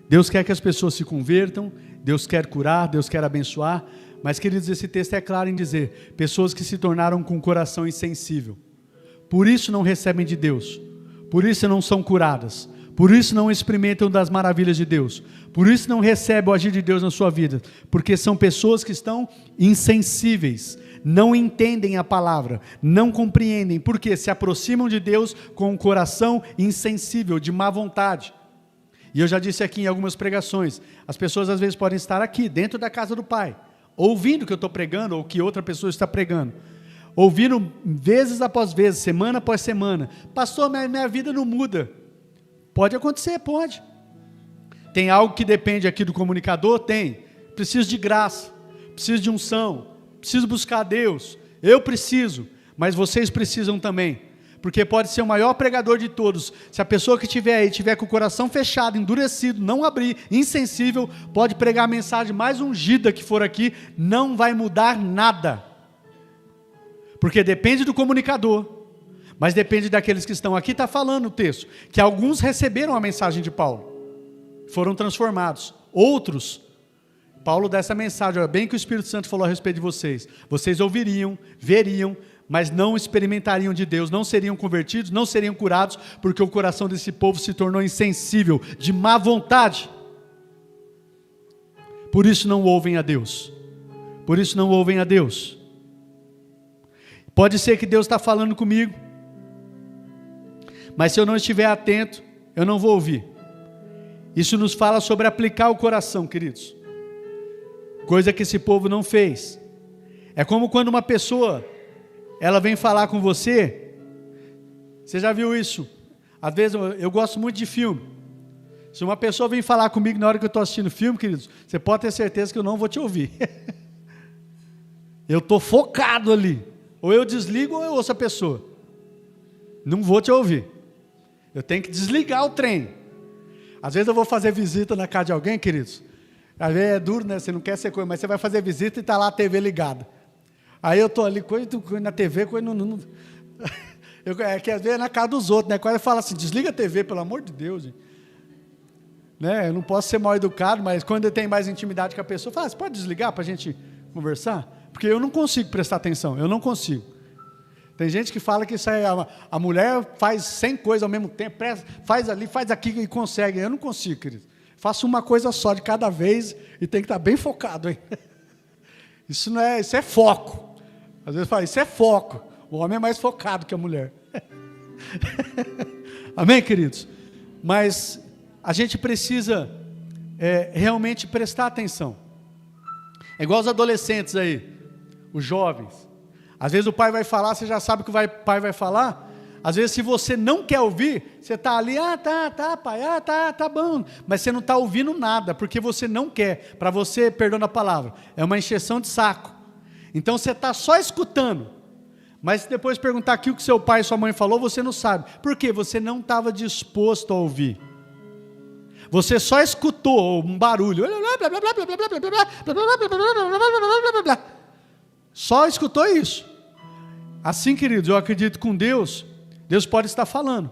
Deus quer que as pessoas se convertam, Deus quer curar, Deus quer abençoar, mas queridos, esse texto é claro em dizer, pessoas que se tornaram com o coração insensível, por isso não recebem de Deus, por isso não são curadas, por isso não experimentam das maravilhas de Deus, por isso não recebem o agir de Deus na sua vida, porque são pessoas que estão insensíveis, não entendem a palavra, não compreendem, porque se aproximam de Deus com um coração insensível, de má vontade. E eu já disse aqui em algumas pregações, as pessoas às vezes podem estar aqui, dentro da casa do Pai, ouvindo o que eu estou pregando, ou que outra pessoa está pregando, ouvindo vezes após vezes, semana após semana, pastor, minha vida não muda. Pode acontecer, pode. Tem algo que depende aqui do comunicador? Tem. Preciso de graça, preciso de unção, preciso buscar a Deus, eu preciso, mas vocês precisam também, porque pode ser o maior pregador de todos, se a pessoa que estiver aí, estiver com o coração fechado, endurecido, não abrir, insensível, pode pregar a mensagem mais ungida que for aqui, não vai mudar nada, porque depende do comunicador, mas depende daqueles que estão aqui. Está falando o texto, que alguns receberam a mensagem de Paulo, foram transformados, outros, Paulo dá essa mensagem, olha, bem que o Espírito Santo falou a respeito de vocês, vocês ouviriam, veriam, mas não experimentariam de Deus, não seriam convertidos, não seriam curados, porque o coração desse povo se tornou insensível, de má vontade, por isso não ouvem a Deus, por isso não ouvem a Deus. Pode ser que Deus está falando comigo, mas se eu não estiver atento, eu não vou ouvir. Isso nos fala sobre aplicar o coração, queridos, coisa que esse povo não fez. É como quando uma pessoa, ela vem falar com você, você já viu isso? Às vezes eu gosto muito de filme, se uma pessoa vem falar comigo na hora que eu estou assistindo filme, queridos, você pode ter certeza que eu não vou te ouvir. Eu estou focado ali, ou eu desligo ou eu ouço a pessoa, não vou te ouvir, eu tenho que desligar o trem. Às vezes eu vou fazer visita na casa de alguém, queridos. Às vezes é duro, né? Você não quer ser coisa, mas você vai fazer visita e está lá a TV ligada. Aí eu estou ali, coisa na TV, coisa não... É que às vezes é na casa dos outros, né? Quando fala assim, desliga a TV, pelo amor de Deus, gente. Né? Eu não posso ser mal educado, mas quando eu tenho mais intimidade com a pessoa, fala, você pode desligar para a gente conversar? Porque eu não consigo prestar atenção, eu não consigo. Tem gente que fala que isso aí, a mulher faz 100 coisas ao mesmo tempo, faz ali, faz aqui e consegue. Eu não consigo, querido. Faço uma coisa só de cada vez e tem que estar bem focado, hein? Isso é foco. Às vezes fala, isso é foco. O homem é mais focado que a mulher. Amém, queridos? Mas a gente precisa realmente prestar atenção. É igual os adolescentes aí, os jovens. Às vezes o pai vai falar, você já sabe o que o pai vai falar. Às vezes, se você não quer ouvir, você está ali, tá, pai, tá bom. Mas você não está ouvindo nada, porque você não quer. Para você, perdão a palavra, é uma encheção de saco. Então, você está só escutando. Mas se depois perguntar aqui o que seu pai e sua mãe falou, você não sabe. Por quê? Você não estava disposto a ouvir. Você só escutou um barulho. Só escutou isso. Assim, queridos, eu acredito com Deus, Deus pode estar falando.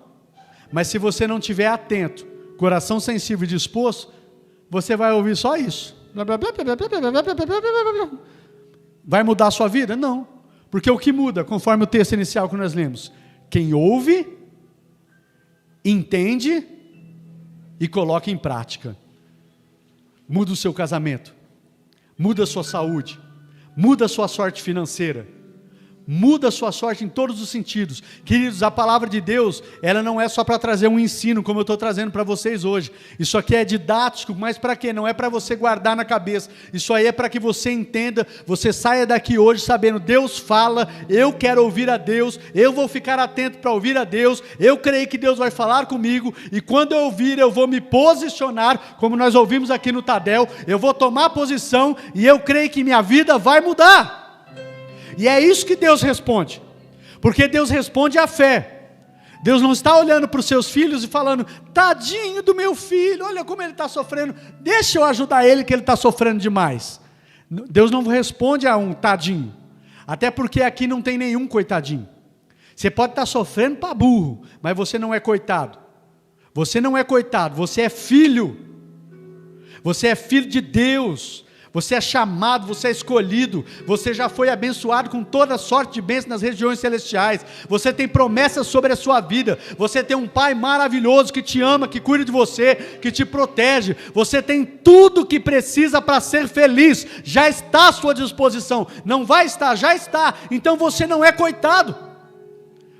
Mas se você não estiver atento, coração sensível e disposto, você vai ouvir só isso. Vai mudar a sua vida? Não. Porque o que muda, conforme o texto inicial que nós lemos? Quem ouve, entende e coloca em prática. Muda o seu casamento, muda a sua saúde, muda a sua sorte financeira, muda a sua sorte em todos os sentidos. Queridos, a palavra de Deus, ela não é só para trazer um ensino, como eu estou trazendo para vocês hoje. Isso aqui é didático, mas para quê? Não é para você guardar na cabeça. Isso aí é para que você entenda, você saia daqui hoje sabendo, Deus fala, eu quero ouvir a Deus, eu vou ficar atento para ouvir a Deus, eu creio que Deus vai falar comigo, e quando eu ouvir, eu vou me posicionar, como nós ouvimos aqui no Tadel, eu vou tomar posição, e eu creio que minha vida vai mudar. E é isso que Deus responde, porque Deus responde à fé. Deus não está olhando para os seus filhos e falando, tadinho do meu filho, olha como ele está sofrendo, deixa eu ajudar ele que ele está sofrendo demais. Deus não responde a um tadinho, até porque aqui não tem nenhum coitadinho. Você pode estar sofrendo para burro, mas você não é coitado. Você não é coitado, você é filho. Você é filho de Deus. Você é chamado, você é escolhido, você já foi abençoado com toda sorte de bênçãos nas regiões celestiais, você tem promessas sobre a sua vida, você tem um pai maravilhoso que te ama, que cuida de você, que te protege, você tem tudo que precisa para ser feliz, já está à sua disposição, não vai estar, já está, então você não é coitado.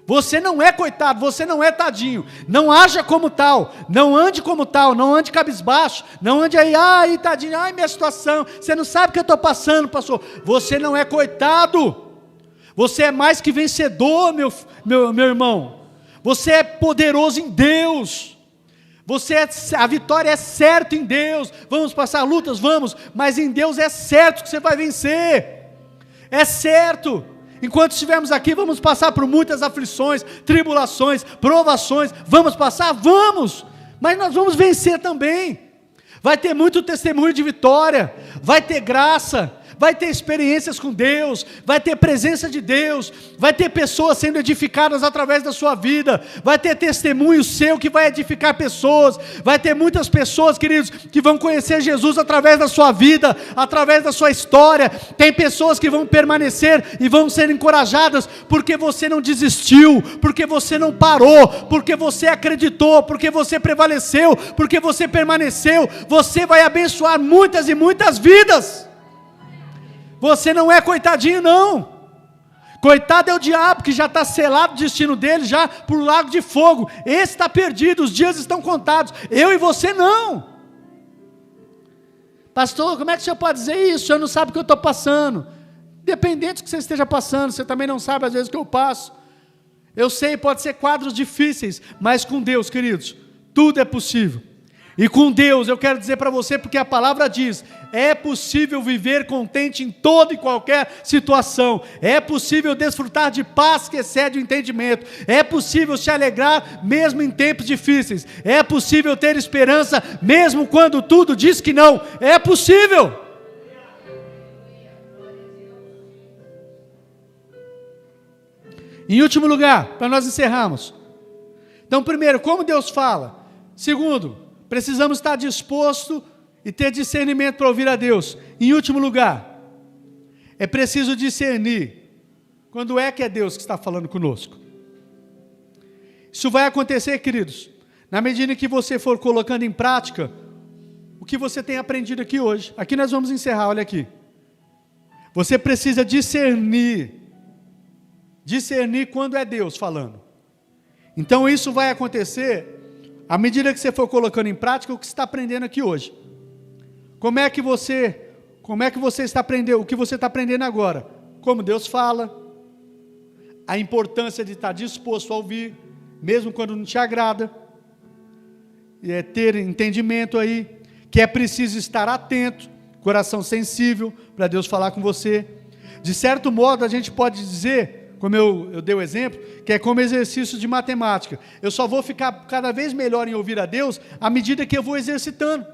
Você não é coitado, você não é tadinho, não haja como tal, não ande como tal, não ande cabisbaixo, não ande aí, ai tadinho, ai minha situação, você não sabe o que eu estou passando, pastor. Você não é coitado, você é mais que vencedor, meu irmão, você é poderoso em Deus, a vitória é certa em Deus. Vamos passar lutas, vamos, mas em Deus é certo que você vai vencer, é certo. Enquanto estivermos aqui, vamos passar por muitas aflições, tribulações, provações, vamos passar? Vamos, mas nós vamos vencer também, vai ter muito testemunho de vitória, vai ter graça, vai ter experiências com Deus, vai ter presença de Deus, vai ter pessoas sendo edificadas através da sua vida, vai ter testemunho seu que vai edificar pessoas, vai ter muitas pessoas, queridos, que vão conhecer Jesus através da sua vida, através da sua história. Tem pessoas que vão permanecer e vão ser encorajadas, porque você não desistiu, porque você não parou, porque você acreditou, porque você prevaleceu, porque você permaneceu. Você vai abençoar muitas e muitas vidas. Você não é coitadinho não, coitado é o diabo que já está selado o destino dele já por um lago de fogo, esse está perdido, os dias estão contados, eu e você não. Pastor, como é que o senhor pode dizer isso? O senhor não sabe o que eu estou passando. Independente do que você esteja passando, você também não sabe às vezes o que eu passo. Eu sei, pode ser quadros difíceis, mas com Deus, queridos, tudo é possível. E com Deus, eu quero dizer para você, porque a palavra diz, é possível viver contente em toda e qualquer situação, é possível desfrutar de paz que excede o entendimento, é possível se alegrar mesmo em tempos difíceis, é possível ter esperança mesmo quando tudo diz que não, é possível. Em último lugar, para nós encerrarmos. Então, primeiro, como Deus fala. Segundo, precisamos estar disposto e ter discernimento para ouvir a Deus. Em último lugar, é preciso discernir quando é que é Deus que está falando conosco. Isso vai acontecer, queridos, na medida que você for colocando em prática o que você tem aprendido aqui hoje. Aqui nós vamos encerrar, olha aqui. Você precisa discernir quando é Deus falando. Então isso vai acontecer à medida que você for colocando em prática o que você está aprendendo aqui hoje. Como é que você está aprendendo, o que você está aprendendo agora? Como Deus fala, a importância de estar disposto a ouvir, mesmo quando não te agrada, e ter entendimento aí, que é preciso estar atento, coração sensível, para Deus falar com você. De certo modo, a gente pode dizer, como eu dei o exemplo, que é como exercício de matemática. Eu só vou ficar cada vez melhor em ouvir a Deus à medida que eu vou exercitando,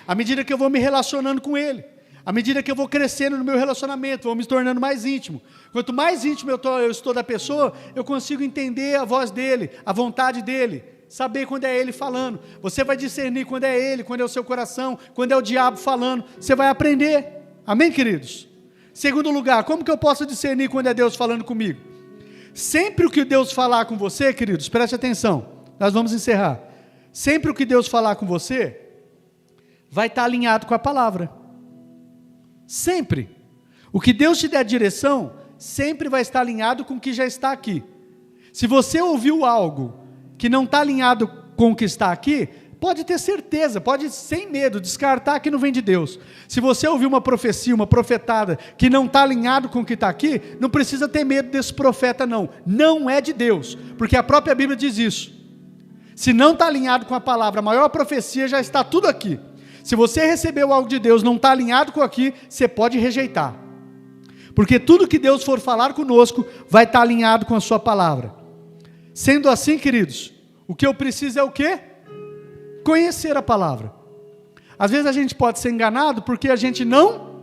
à medida que eu vou me relacionando com Ele, à medida que eu vou crescendo no meu relacionamento, vou me tornando mais íntimo. Quanto mais íntimo eu estou da pessoa, eu consigo entender a voz dEle, a vontade dEle, saber quando é Ele falando. Você vai discernir quando é Ele, quando é o seu coração, quando é o diabo falando. Você vai aprender. Amém, queridos? Segundo lugar, como que eu posso discernir quando é Deus falando comigo? Sempre o que Deus falar com você, queridos, preste atenção, nós vamos encerrar. Sempre o que Deus falar com você, vai estar alinhado com a palavra. Sempre. O que Deus te der direção, sempre vai estar alinhado com o que já está aqui. Se você ouviu algo que não está alinhado com o que está aqui, pode ter certeza, pode sem medo descartar que não vem de Deus. Se você ouvir uma profecia, uma profetada que não está alinhado com o que está aqui, não precisa ter medo desse profeta não é de Deus, porque a própria Bíblia diz isso. Se não está alinhado com a palavra, a maior profecia já está tudo aqui. Se você recebeu algo de Deus, não está alinhado com aqui, você pode rejeitar, porque tudo que Deus for falar conosco, vai estar alinhado com a sua palavra. Sendo assim, queridos, o que eu preciso é o quê? Conhecer a palavra. Às vezes a gente pode ser enganado porque a gente não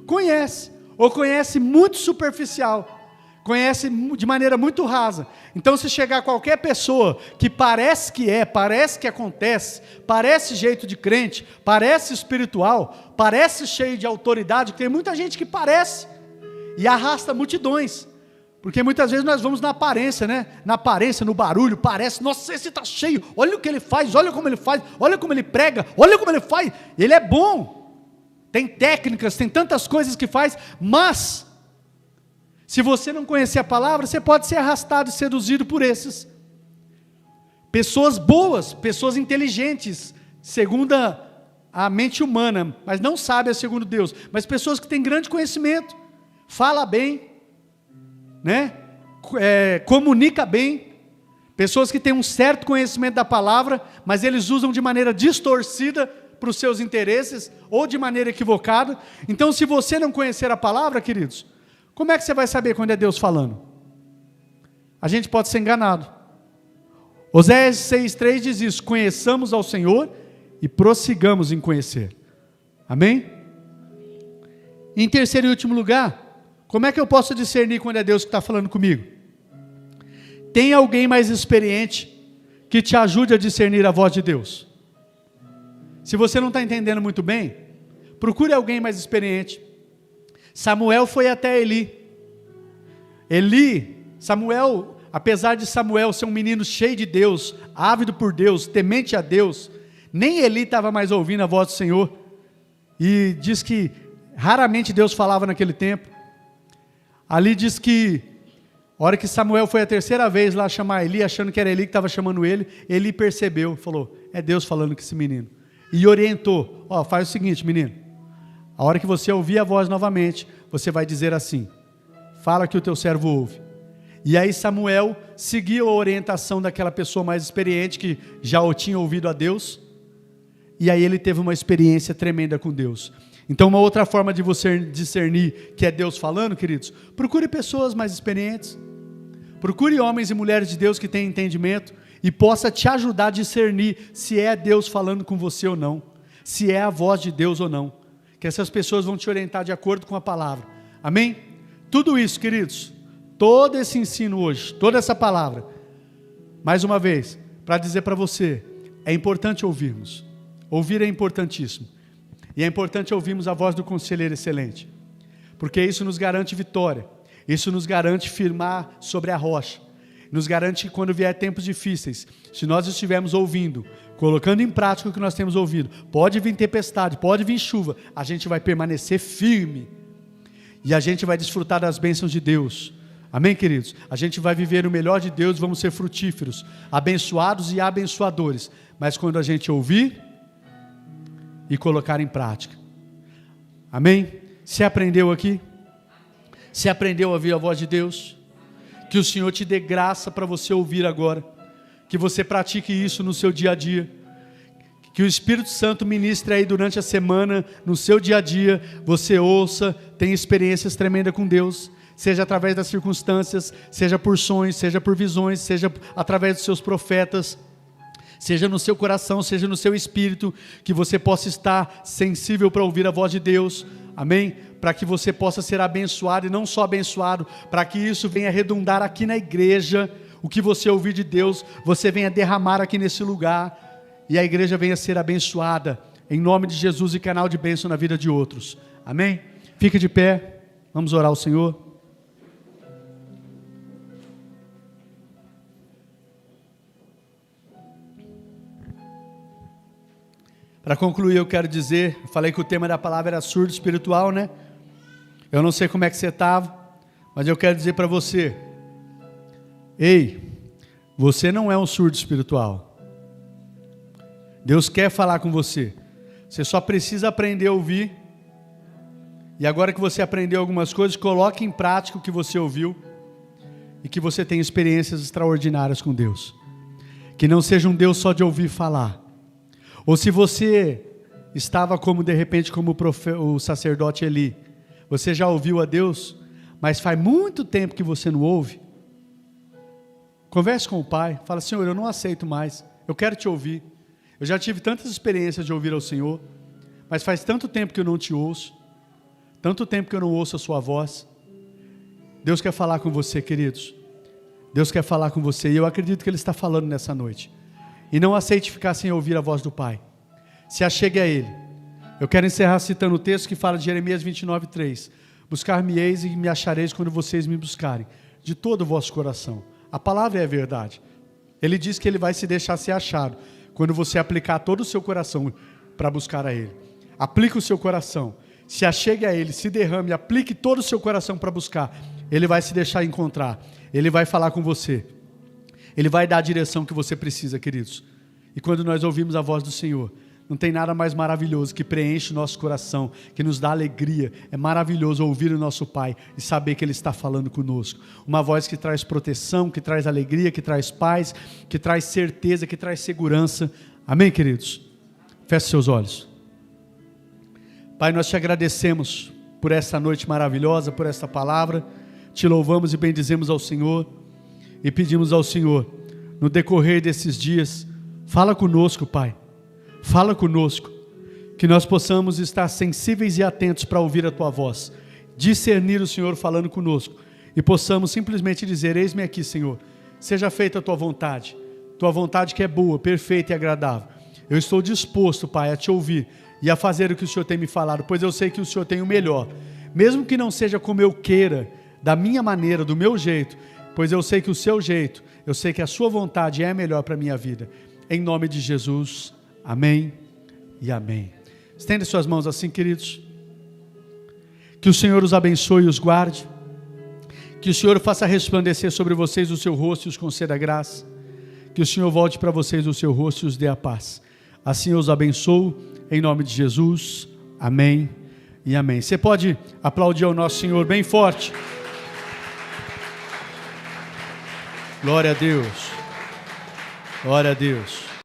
conhece, ou conhece muito superficial, conhece de maneira muito rasa. Então se chegar qualquer pessoa que parece que acontece, parece jeito de crente, parece espiritual, parece cheio de autoridade, tem muita gente que parece, e arrasta multidões, porque muitas vezes nós vamos na aparência, né? Na aparência, no barulho, parece, nossa, esse está cheio, olha o que ele faz, olha como ele faz, olha como ele prega, olha como ele faz, ele é bom, tem técnicas, tem tantas coisas que faz, mas, se você não conhecer a palavra, você pode ser arrastado e seduzido por esses. Pessoas boas, pessoas inteligentes, segundo a mente humana, mas não sábias segundo Deus, mas pessoas que têm grande conhecimento, fala bem, né? Comunica bem, pessoas que têm um certo conhecimento da palavra, mas eles usam de maneira distorcida para os seus interesses, ou de maneira equivocada. Então se você não conhecer a palavra, queridos, como é que você vai saber quando é Deus falando? A gente pode ser enganado. Oséias 6,3 diz isso: conheçamos ao Senhor e prossigamos em conhecer. Amém? Em terceiro e último lugar, como é que eu posso discernir quando é Deus que está falando comigo? Tem alguém mais experiente que te ajude a discernir a voz de Deus? Se você não está entendendo muito bem, procure alguém mais experiente. Samuel foi até Eli. Samuel, apesar de Samuel ser um menino cheio de Deus, ávido por Deus, temente a Deus, nem Eli estava mais ouvindo a voz do Senhor. E diz que raramente Deus falava naquele tempo. Ali diz que, a hora que Samuel foi a terceira vez lá chamar Eli, achando que era Eli que estava chamando ele, Eli percebeu, falou, é Deus falando com esse menino. E orientou, faz o seguinte, menino, a hora que você ouvir a voz novamente, você vai dizer assim, fala que o teu servo ouve. E aí Samuel seguiu a orientação daquela pessoa mais experiente, que já tinha ouvido a Deus, e aí ele teve uma experiência tremenda com Deus. Então, uma outra forma de você discernir que é Deus falando, queridos, procure pessoas mais experientes, procure homens e mulheres de Deus que têm entendimento e possa te ajudar a discernir se é Deus falando com você ou não, se é a voz de Deus ou não, que essas pessoas vão te orientar de acordo com a palavra, amém? Tudo isso, queridos, todo esse ensino hoje, toda essa palavra, mais uma vez, para dizer para você, é importante ouvirmos, ouvir é importantíssimo, e é importante ouvirmos a voz do conselheiro excelente, porque isso nos garante vitória, isso nos garante firmar sobre a rocha, nos garante que quando vier tempos difíceis, se nós estivermos ouvindo, colocando em prática o que nós temos ouvido, pode vir tempestade, pode vir chuva, a gente vai permanecer firme, e a gente vai desfrutar das bênçãos de Deus, amém, queridos? A gente vai viver o melhor de Deus, vamos ser frutíferos, abençoados e abençoadores, mas quando a gente ouvir e colocar em prática, amém? Você aprendeu aqui? Você aprendeu a ouvir a voz de Deus? Que o Senhor te dê graça para você ouvir agora, que você pratique isso no seu dia a dia, que o Espírito Santo ministre aí durante a semana, no seu dia a dia, você ouça, tenha experiências tremendas com Deus, seja através das circunstâncias, seja por sonhos, seja por visões, seja através dos seus profetas, seja no seu coração, seja no seu espírito, que você possa estar sensível para ouvir a voz de Deus, amém? Para que você possa ser abençoado, e não só abençoado, para que isso venha redundar aqui na igreja, o que você ouvir de Deus, você venha derramar aqui nesse lugar, e a igreja venha ser abençoada, em nome de Jesus, e canal de bênção na vida de outros, amém? Fique de pé, vamos orar ao Senhor. Para concluir, eu quero dizer, eu falei que o tema da palavra era surdo espiritual, né? Eu não sei como é que você estava, mas eu quero dizer para você, ei, você não é um surdo espiritual. Deus quer falar com você. Você só precisa aprender a ouvir. E agora que você aprendeu algumas coisas, coloque em prática o que você ouviu e que você tenha experiências extraordinárias com Deus. Que não seja um Deus só de ouvir falar. Ou se você estava como de repente como o sacerdote Eli, você já ouviu a Deus, mas faz muito tempo que você não ouve, converse com o Pai, fala, Senhor, eu não aceito mais, eu quero te ouvir, eu já tive tantas experiências de ouvir ao Senhor, mas faz tanto tempo que eu não te ouço, tanto tempo que eu não ouço a sua voz. Deus quer falar com você, queridos, Deus quer falar com você, e eu acredito que Ele está falando nessa noite. E não aceite ficar sem ouvir a voz do Pai. Se achegue a Ele. Eu quero encerrar citando o texto que fala de Jeremias 29:3. Buscar-me-eis e me achareis quando vocês me buscarem, de todo o vosso coração. A palavra é a verdade. Ele diz que Ele vai se deixar ser achado, quando você aplicar todo o seu coração para buscar a Ele. Aplique o seu coração. Se achegue a Ele, se derrame, aplique todo o seu coração para buscar. Ele vai se deixar encontrar. Ele vai falar com você. Ele vai dar a direção que você precisa, queridos. E quando nós ouvimos a voz do Senhor, não tem nada mais maravilhoso que preenche o nosso coração, que nos dá alegria. É maravilhoso ouvir o nosso Pai e saber que Ele está falando conosco. Uma voz que traz proteção, que traz alegria, que traz paz, que traz certeza, que traz segurança. Amém, queridos? Feche seus olhos. Pai, nós te agradecemos por essa noite maravilhosa, por esta palavra. Te louvamos e bendizemos ao Senhor. E pedimos ao Senhor, no decorrer desses dias, fala conosco, Pai, fala conosco, que nós possamos estar sensíveis e atentos para ouvir a Tua voz, discernir o Senhor falando conosco, e possamos simplesmente dizer, eis-me aqui, Senhor, seja feita a Tua vontade que é boa, perfeita e agradável. Eu estou disposto, Pai, a Te ouvir e a fazer o que o Senhor tem me falado, pois eu sei que o Senhor tem o melhor, mesmo que não seja como eu queira, da minha maneira, do meu jeito, pois eu sei que o seu jeito, eu sei que a sua vontade é a melhor para a minha vida. Em nome de Jesus, amém e amém. Estenda suas mãos assim, queridos. Que o Senhor os abençoe e os guarde. Que o Senhor faça resplandecer sobre vocês o seu rosto e os conceda graça. Que o Senhor volte para vocês o seu rosto e os dê a paz. Assim eu os abençoo, em nome de Jesus, amém e amém. Você pode aplaudir ao nosso Senhor bem forte. Glória a Deus, glória a Deus.